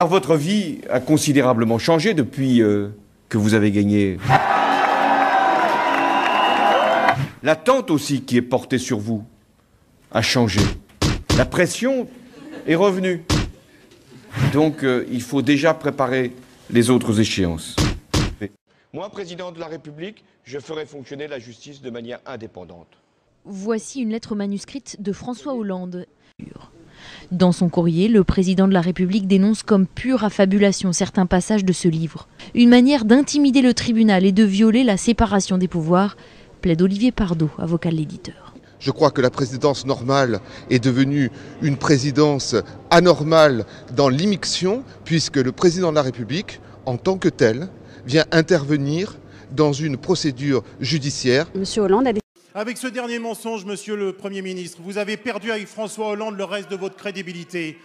Votre vie a considérablement changé depuis que vous avez gagné. L'attente aussi qui est portée sur vous a changé. La pression est revenue. Donc il faut déjà préparer les autres échéances. Moi, président de la République, je ferai fonctionner la justice de manière indépendante. Voici une lettre manuscrite de François Hollande. Dans son courrier, le président de la République dénonce comme pure affabulation certains passages de ce livre. Une manière d'intimider le tribunal et de violer la séparation des pouvoirs, plaide Olivier Pardo, avocat de l'éditeur. Je crois que la présidence normale est devenue une présidence anormale dans l'immixtion, puisque le président de la République, en tant que tel, vient intervenir dans une procédure judiciaire. Monsieur Hollande a Avec ce dernier mensonge, monsieur le Premier ministre, vous avez perdu avec François Hollande le reste de votre crédibilité.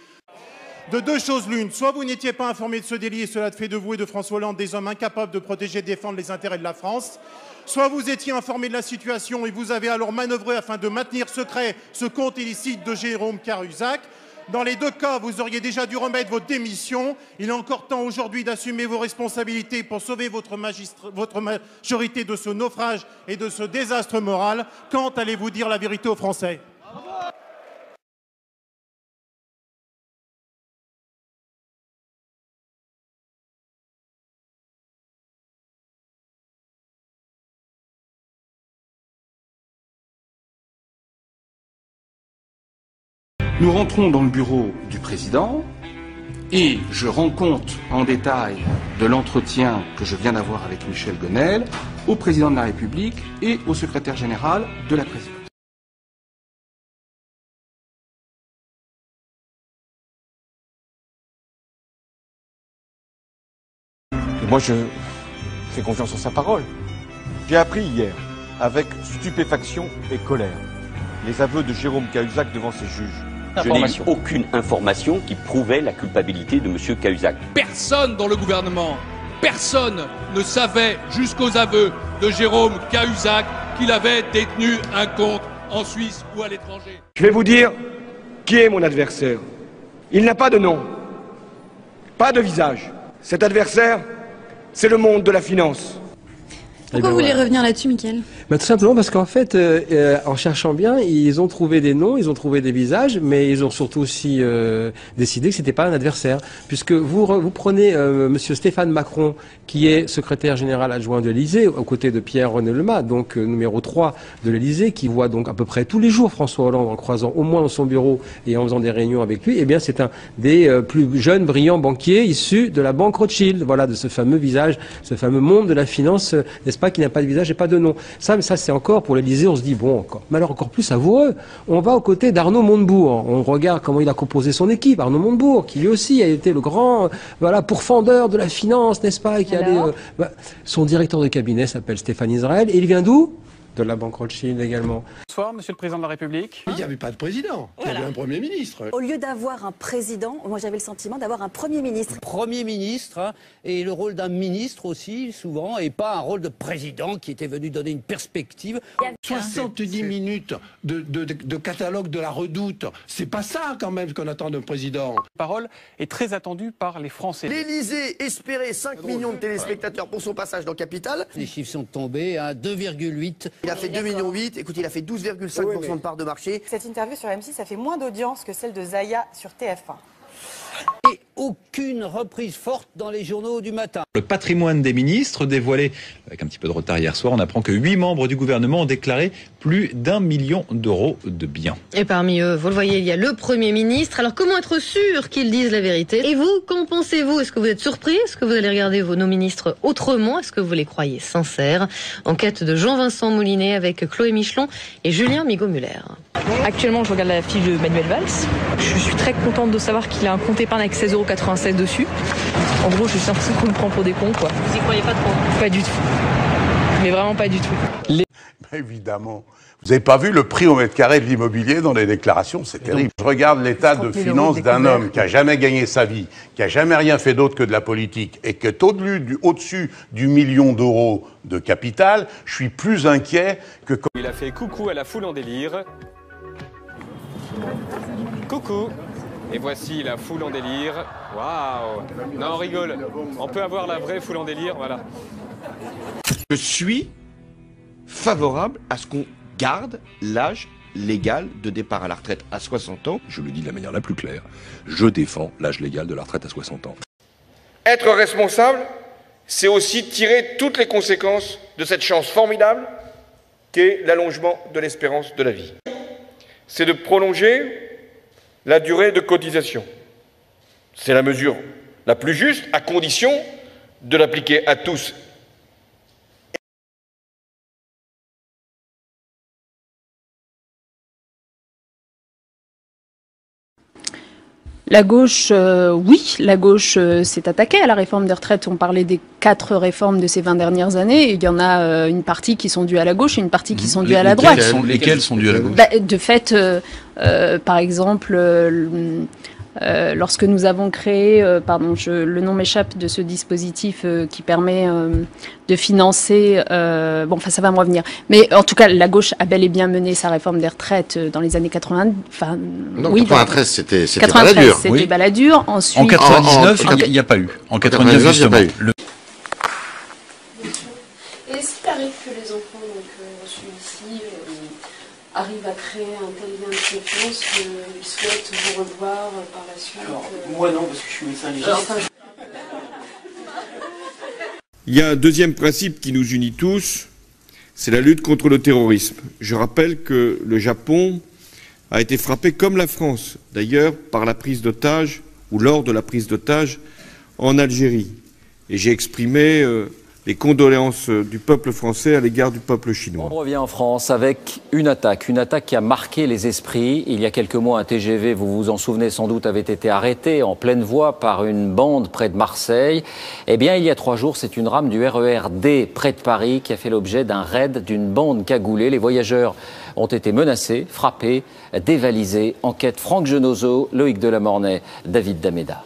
De deux choses l'une, soit vous n'étiez pas informé de ce délit et cela fait de vous et de François Hollande des hommes incapables de protéger et de défendre les intérêts de la France, soit vous étiez informé de la situation et vous avez alors manœuvré afin de maintenir secret ce compte illicite de Jérôme Cahuzac. Dans les deux cas, vous auriez déjà dû remettre votre démission. Il est encore temps aujourd'hui d'assumer vos responsabilités pour sauver votre majorité de ce naufrage et de ce désastre moral. Quand allez-vous dire la vérité aux Français ? Nous rentrons dans le bureau du président et je rends compte en détail de l'entretien que je viens d'avoir avec Michel Gonel au président de la République et au secrétaire général de la présidence. Et moi, je fais confiance en sa parole. J'ai appris hier, avec stupéfaction et colère, les aveux de Jérôme Cahuzac devant ses juges. Je n'ai eu aucune information qui prouvait la culpabilité de M. Cahuzac. Personne dans le gouvernement, personne ne savait jusqu'aux aveux de Jérôme Cahuzac qu'il avait détenu un compte en Suisse ou à l'étranger. Je vais vous dire qui est mon adversaire. Il n'a pas de nom, pas de visage. Cet adversaire, c'est le monde de la finance. Pourquoi vous voulez revenir là-dessus, Mickaël ? Tout simplement parce qu'en fait, en cherchant bien, ils ont trouvé des noms, ils ont trouvé des visages, mais ils ont surtout aussi décidé que c'était pas un adversaire. Puisque vous prenez Monsieur Stéphane Macron, qui est secrétaire général adjoint de l'Élysée, aux côtés de Pierre-René Lemas, donc numéro 3 de l'Élysée, qui voit donc à peu près tous les jours François Hollande en le croisant au moins dans son bureau et en faisant des réunions avec lui. Eh bien, c'est un des plus jeunes, brillants banquiers issus de la banque Rothschild. Voilà, de ce fameux visage, ce fameux monde de la finance, n'est-ce pas, qui n'a pas de visage et pas de nom. Ça, c'est encore pour l'Élysée, on se dit, bon, encore, mais alors encore plus savoureux. On va aux côtés d'Arnaud Montebourg. On regarde comment il a composé son équipe. Arnaud Montebourg, qui lui aussi a été le grand, pourfendeur de la finance, n'est-ce pas, et qui allait, son directeur de cabinet s'appelle Stéphane Israël, et il vient d'où ? De la banque Rothschild également. Bonsoir, Monsieur le Président de la République. Il n'y avait pas de président, il y avait un Premier ministre. Au lieu d'avoir un président, moi j'avais le sentiment d'avoir un Premier ministre. Premier ministre, hein, et le rôle d'un ministre aussi, souvent, et pas un rôle de président qui était venu donner une perspective. 70 minutes de catalogue de la redoute, c'est pas ça quand même ce qu'on attend d'un président. La parole est très attendue par les Français. L'Élysée espérait 5 millions de téléspectateurs pour son passage dans Capitale. Les chiffres sont tombés à 2,8. Il a fait 2,8 millions. Écoute, il a fait 12,5% de part de marché. Cette interview sur M6, ça fait moins d'audience que celle de Zaya sur TF1. Et aucune reprise forte dans les journaux du matin. Le patrimoine des ministres dévoilé avec un petit peu de retard hier soir, on apprend que 8 membres du gouvernement ont déclaré plus d'1 million d'euros de biens. Et parmi eux, vous le voyez, il y a le Premier ministre. Alors comment être sûr qu'ils disent la vérité? Et vous, qu'en pensez-vous? Est-ce que vous êtes surpris? Est-ce que vous allez regarder nos ministres autrement? Est-ce que vous les croyez sincères? Enquête de Jean-Vincent Moulinet avec Chloé Michelon et Julien Migaud-Muller. Actuellement, je regarde la fiche de Manuel Valls. Je suis très contente de savoir qu'il a un compte épargne avec 16,96 € dessus. En gros, je suis l'impression qu'on me prend pour des cons, quoi. Vous y croyez pas trop? Pas du tout. Mais vraiment pas du tout. Évidemment. Vous n'avez pas vu le prix au mètre carré de l'immobilier dans les déclarations, c'est terrible. Je regarde l'état de finances d'un homme qui a jamais gagné sa vie, qui a jamais rien fait d'autre que de la politique et qui est au-dessus du million d'euros de capital. Je suis plus inquiet que quand... Il a fait coucou à la foule en délire. Coucou. Et voici la foule en délire. Waouh! Non, on rigole. On peut avoir la vraie foule en délire, voilà. Je suis favorable à ce qu'on garde l'âge légal de départ à la retraite à 60 ans. Je le dis de la manière la plus claire. Je défends l'âge légal de la retraite à 60 ans. Être responsable, c'est aussi tirer toutes les conséquences de cette chance formidable qu'est l'allongement de l'espérance de la vie. C'est de prolonger la durée de cotisation. C'est la mesure la plus juste, à condition de l'appliquer à tous. La gauche, oui, la gauche s'est attaquée à la réforme des retraites. On parlait des 4 réformes de ces 20 dernières années. Et il y en a une partie qui sont dues à la gauche et une partie qui sont dues à la droite. Lesquelles sont dues à la gauche? De fait, par exemple, lorsque nous avons créé, le nom m'échappe de ce dispositif qui permet de financer, ça va me revenir. Mais en tout cas, la gauche a bel et bien mené sa réforme des retraites dans les années 80. Non, oui, 93, c'était 93, Balladur. c'était Oui. Balladur. Ensuite, En 99, il n'y a pas eu. En 99, justement. Et est-ce qu'il arrive que les enfants, donc celui-ci, arrivent à créer un tel lien de confiance qu'ils souhaitent vous revoir par la suite? Alors, moi non, parce que je suis médecin légiste. Il y a un deuxième principe qui nous unit tous, c'est la lutte contre le terrorisme. Je rappelle que le Japon a été frappé, comme la France, d'ailleurs, par la prise d'otages, ou lors de la prise d'otages, en Algérie. Et j'ai exprimé les condoléances du peuple français à l'égard du peuple chinois. On revient en France avec une attaque qui a marqué les esprits. Il y a quelques mois, un TGV, vous vous en souvenez sans doute, avait été arrêté en pleine voie par une bande près de Marseille. Eh bien, il y a 3 jours, c'est une rame du RER-D près de Paris qui a fait l'objet d'un raid d'une bande cagoulée. Les voyageurs ont été menacés, frappés, dévalisés. Enquête Franck Genozo, Loïc Delamornay, David Dameda.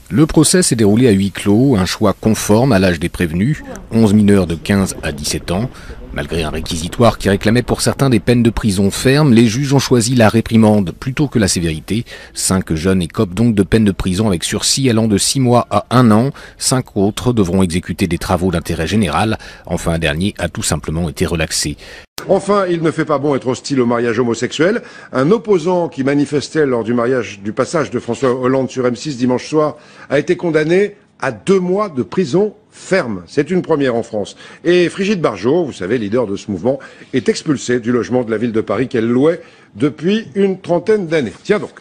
Le procès s'est déroulé à huis clos, un choix conforme à l'âge des prévenus, 11 mineurs de 15 à 17 ans. Malgré un réquisitoire qui réclamait pour certains des peines de prison fermes, les juges ont choisi la réprimande plutôt que la sévérité. 5 jeunes écopent donc de peines de prison avec sursis allant de 6 mois à 1 an. 5 autres devront exécuter des travaux d'intérêt général. Enfin, un dernier a tout simplement été relaxé. Enfin, il ne fait pas bon être hostile au mariage homosexuel. Un opposant qui manifestait lors du passage de François Hollande sur M6 dimanche soir a été condamné à 2 mois de prison ferme. C'est une première en France. Et Frigide Barjot, vous savez, leader de ce mouvement, est expulsée du logement de la ville de Paris qu'elle louait depuis une trentaine d'années. Tiens donc.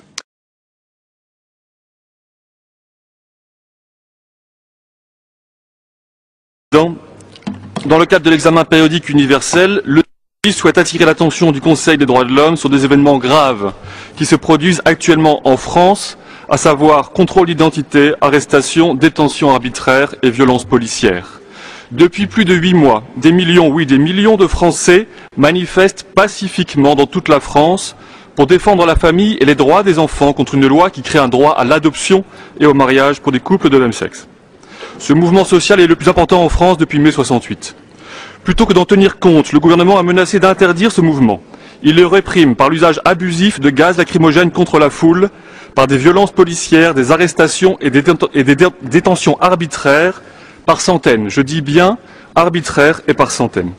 Dans le cadre de l'examen périodique universel, le souhaite attirer l'attention du Conseil des droits de l'homme sur des événements graves qui se produisent actuellement en France, à savoir contrôle d'identité, arrestation, détention arbitraire et violences policières. Depuis plus de 8 mois, des millions de Français manifestent pacifiquement dans toute la France pour défendre la famille et les droits des enfants contre une loi qui crée un droit à l'adoption et au mariage pour des couples de même sexe. Ce mouvement social est le plus important en France depuis mai 68. Plutôt que d'en tenir compte, le gouvernement a menacé d'interdire ce mouvement. Il le réprime par l'usage abusif de gaz lacrymogène contre la foule, par des violences policières, des arrestations et des détentions arbitraires par centaines. Je dis bien arbitraires et par centaines.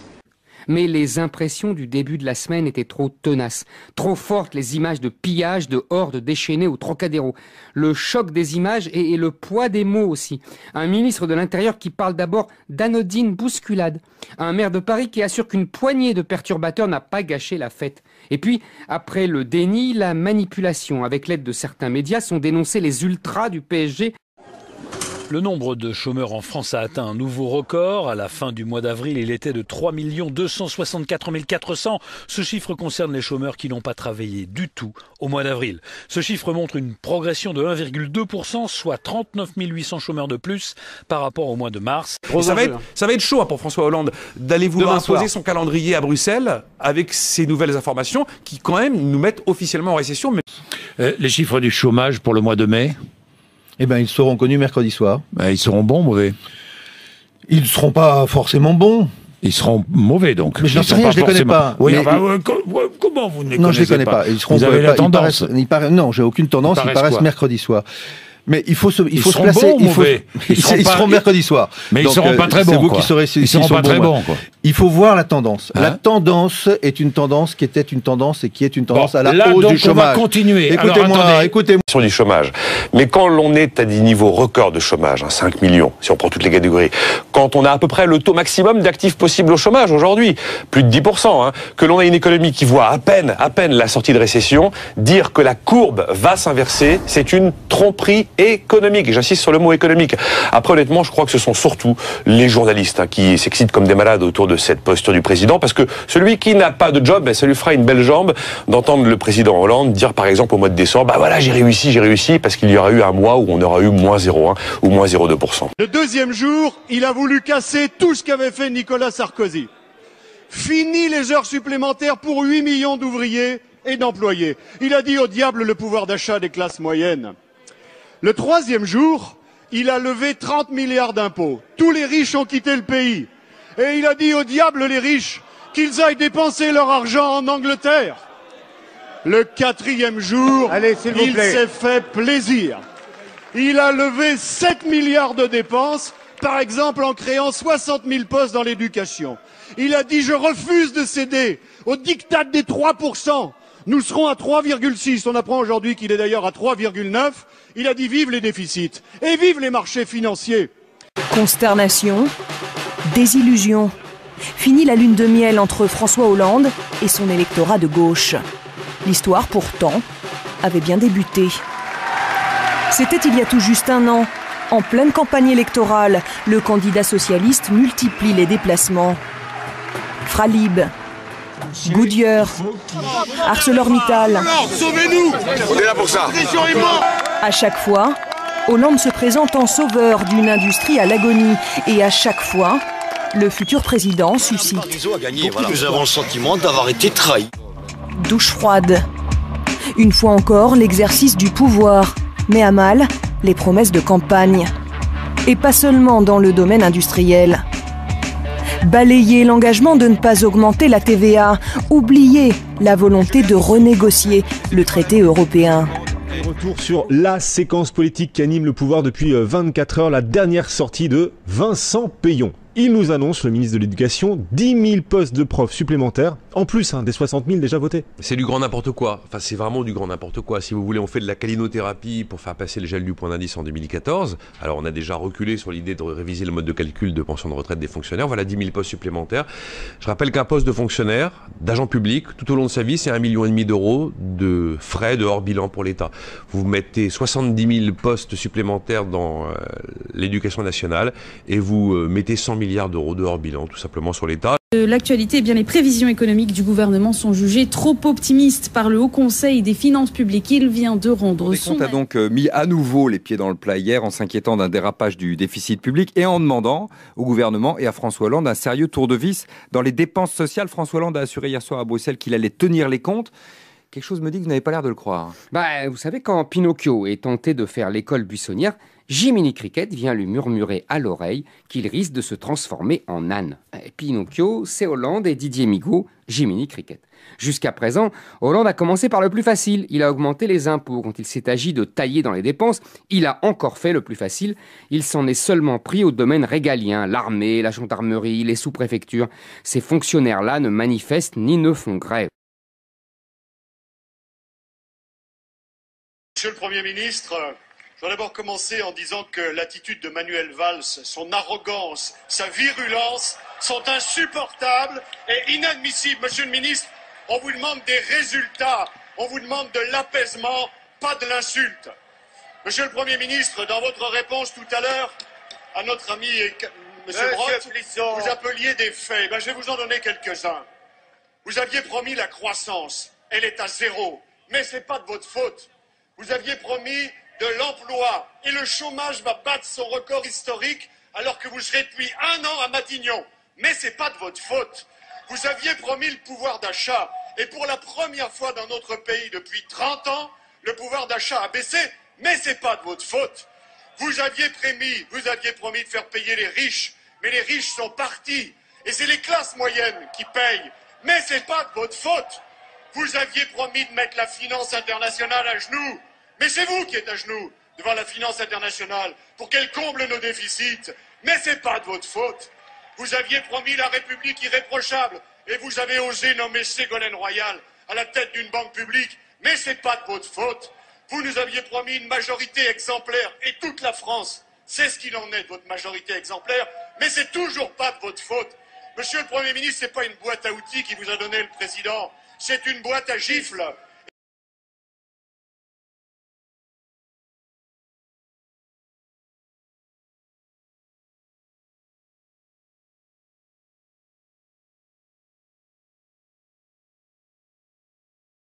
Mais les impressions du début de la semaine étaient trop tenaces, trop fortes, les images de pillage, de hordes déchaînées au Trocadéro. Le choc des images et le poids des mots aussi. Un ministre de l'Intérieur qui parle d'abord d'anodine bousculade. Un maire de Paris qui assure qu'une poignée de perturbateurs n'a pas gâché la fête. Et puis, après le déni, la manipulation. Avec l'aide de certains médias sont dénoncés les ultras du PSG. Le nombre de chômeurs en France a atteint un nouveau record. À la fin du mois d'avril, il était de 3 264 400. Ce chiffre concerne les chômeurs qui n'ont pas travaillé du tout au mois d'avril. Ce chiffre montre une progression de 1,2%, soit 39 800 chômeurs de plus par rapport au mois de mars. Ça va être chaud pour François Hollande d'aller vouloir imposer son calendrier à Bruxelles avec ces nouvelles informations qui quand même nous mettent officiellement en récession. Les chiffres du chômage pour le mois de mai? Eh bien, ils seront connus mercredi soir. Ils seront bons, mauvais? Ils ne seront pas forcément bons. Ils seront mauvais donc. Mais je n'en sais rien, je les connais pas. Oui, Mais- comment vous ne les Non, je les connaissez connais pas. Ils seront Vous avez la tendance. Non, j'ai aucune tendance. Ils paraissent quoi mercredi soir. Mais il faut se Ils placer. seront bons ou mauvais Ils seront mercredi soir. Mais ils Donc, seront pas très c'est bons, vous quoi. qui saurez Ils s'ils seront sont pas très bons, quoi. Il faut voir la tendance. La Hein tendance est une tendance qui était une tendance et qui est une tendance Bon, à la là, hausse donc, du chômage. on va continuer. Écoutez-moi, Alors, attendez. écoutez-moi. Sur du chômage. Mais quand l'on est à des niveaux records de chômage, 5 millions, si on prend toutes les catégories, quand on a à peu près le taux maximum d'actifs possible au chômage aujourd'hui, plus de 10%, que l'on a une économie qui voit à peine la sortie de récession, dire que la courbe va s'inverser, c'est une tromperie économique. J'insiste sur le mot économique. Après, honnêtement, je crois que ce sont surtout les journalistes qui s'excitent comme des malades autour de cette posture du président, parce que celui qui n'a pas de job, ça lui fera une belle jambe d'entendre le président Hollande dire, par exemple, au mois de décembre, voilà, j'ai réussi, parce qu'il y aura eu un mois où on aura eu moins 0,1 ou moins 0,2%. Le deuxième jour, il a voulu casser tout ce qu'avait fait Nicolas Sarkozy. Fini les heures supplémentaires pour 8 millions d'ouvriers et d'employés. Il a dit au diable le pouvoir d'achat des classes moyennes. Le troisième jour, il a levé 30 milliards d'impôts. Tous les riches ont quitté le pays. Et il a dit au diable les riches qu'ils aillent dépenser leur argent en Angleterre. Le quatrième jour, il s'est fait plaisir. Il a levé 7 milliards de dépenses, par exemple en créant 60 000 postes dans l'éducation. Il a dit « Je refuse de céder au diktat des 3%. Nous serons à 3,6. » On apprend aujourd'hui qu'il est d'ailleurs à 3,9. Il a dit « Vive les déficits et vive les marchés financiers. » Consternation, désillusion. Fini la lune de miel entre François Hollande et son électorat de gauche. L'histoire, pourtant, avait bien débuté. C'était il y a tout juste un an. En pleine campagne électorale, le candidat socialiste multiplie les déplacements. Fralib, Goodyear, ArcelorMittal. Sauvez-nous! On est là pour ça. À chaque fois, Hollande se présente en sauveur d'une industrie à l'agonie. Et à chaque fois, le futur président suscite Nous avons le sentiment d'avoir été trahis. douche froide. Une fois encore, l'exercice du pouvoir met à mal les promesses de campagne. Et pas seulement dans le domaine industriel. Balayer l'engagement de ne pas augmenter la TVA, oublier la volonté de renégocier le traité européen. Retour sur la séquence politique qui anime le pouvoir depuis 24 heures, la dernière sortie de Vincent Peillon. Il nous annonce, le ministre de l'Éducation, 10 000 postes de profs supplémentaires, en plus des 60 000 déjà votés. C'est du grand n'importe quoi. Enfin, c'est vraiment du grand n'importe quoi. Si vous voulez, on fait de la calinothérapie pour faire passer le gel du point d'indice en 2014. Alors, on a déjà reculé sur l'idée de réviser le mode de calcul de pension de retraite des fonctionnaires. Voilà 10 000 postes supplémentaires. Je rappelle qu'un poste de fonctionnaire, d'agent public, tout au long de sa vie, c'est 1,5 million d'euros de frais de hors bilan pour l'État. Vous mettez 70 000 postes supplémentaires dans l'éducation nationale et vous mettez 100 milliards d'euros de hors bilan, tout simplement, sur l'État. L'actualité, eh bien, les prévisions économiques du gouvernement sont jugées trop optimistes par le Haut Conseil des finances publiques. Il vient de rendre son... Le compte a donc mis à nouveau les pieds dans le plat hier en s'inquiétant d'un dérapage du déficit public et en demandant au gouvernement et à François Hollande un sérieux tour de vis dans les dépenses sociales. François Hollande a assuré hier soir à Bruxelles qu'il allait tenir les comptes. Quelque chose me dit que vous n'avez pas l'air de le croire. Vous savez, quand Pinocchio est tenté de faire l'école buissonnière, Jiminy Cricket vient lui murmurer à l'oreille qu'il risque de se transformer en âne. Et Pinocchio, c'est Hollande et Didier Migaud, Jiminy Cricket. Jusqu'à présent, Hollande a commencé par le plus facile. Il a augmenté les impôts. Quand il s'est agi de tailler dans les dépenses, il a encore fait le plus facile. Il s'en est seulement pris au domaine régalien, l'armée, la gendarmerie, les sous-préfectures. Ces fonctionnaires-là ne manifestent ni ne font grève. Monsieur le Premier ministre, je vais d'abord commencer en disant que l'attitude de Manuel Valls, son arrogance, sa virulence sont insupportables et inadmissibles. Monsieur le ministre, on vous demande des résultats, on vous demande de l'apaisement, pas de l'insulte. Monsieur le Premier ministre, dans votre réponse tout à l'heure à notre ami Monsieur Brottes, vous appeliez des faits. Je vais vous en donner quelques-uns. Vous aviez promis la croissance, elle est à 0, mais ce n'est pas de votre faute. Vous aviez promis de l'emploi et le chômage va battre son record historique alors que vous serez depuis 1 an à Matignon. Mais ce n'est pas de votre faute. Vous aviez promis le pouvoir d'achat et pour la première fois dans notre pays depuis 30 ans, le pouvoir d'achat a baissé, mais ce n'est pas de votre faute. Vous aviez promis de faire payer les riches, mais les riches sont partis. Et c'est les classes moyennes qui payent. Mais c'est pas de votre faute. Vous aviez promis de mettre la finance internationale à genoux. Mais c'est vous qui êtes à genoux devant la finance internationale pour qu'elle comble nos déficits. Mais c'est pas de votre faute. Vous aviez promis la République irréprochable et vous avez osé nommer Ségolène Royal à la tête d'une banque publique. Mais c'est pas de votre faute. Vous nous aviez promis une majorité exemplaire et toute la France sait ce qu'il en est de votre majorité exemplaire. Mais c'est toujours pas de votre faute. Monsieur le Premier ministre, c'est pas une boîte à outils qui vous a donné le président. C'est une boîte à gifles.